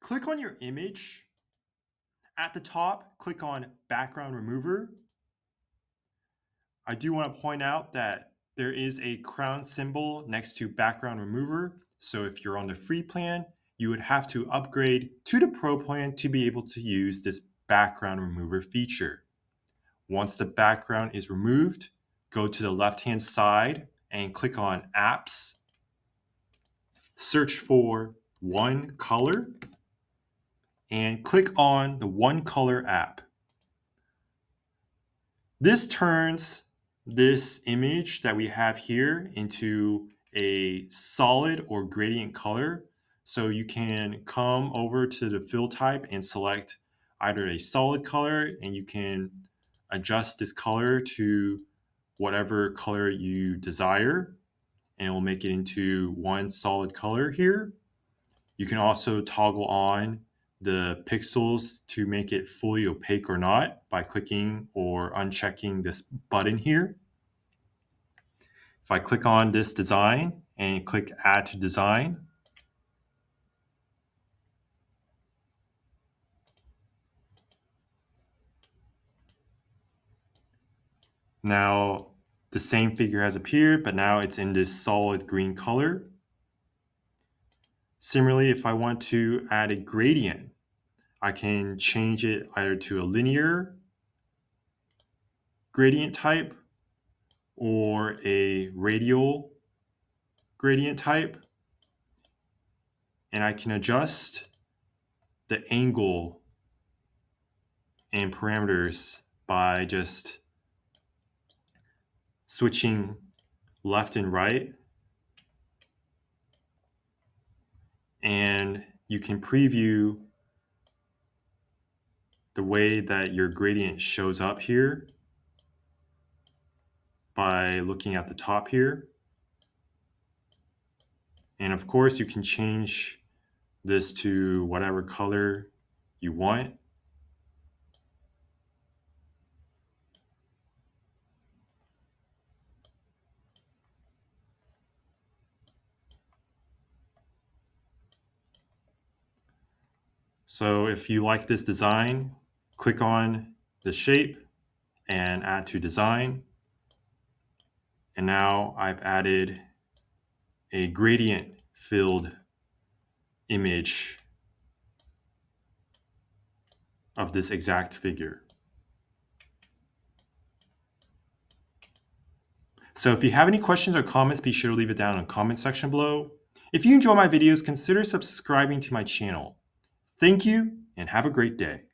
Click on your image. At the top, click on Background Remover. I do want to point out that there is a crown symbol next to Background Remover. So if you're on the free plan, you would have to upgrade to the Pro plan to be able to use this Background Remover feature. Once the background is removed, go to the left-hand side and click on Apps. Search for One Color and click on the One Color app. This turns this image that we have here into a solid or gradient color. So you can come over to the fill type and select either a solid color, and you can adjust this color to whatever color you desire, and it will make it into one solid color here. You can also toggle on the pixels to make it fully opaque or not by clicking or unchecking this button here. If I click on this design and click Add to Design, now the same figure has appeared, but now it's in this solid green color. Similarly, if I want to add a gradient, I can change it either to a linear gradient type or a radial gradient type. And I can adjust the angle and parameters by just switching left and right. And you can preview the way that your gradient shows up here by looking at the top here. And of course, you can change this to whatever color you want. So if you like this design, click on the shape and add to design. And now I've added a gradient filled image of this exact figure. So if you have any questions or comments, be sure to leave it down in the comment section below. If you enjoy my videos, consider subscribing to my channel. Thank you and have a great day.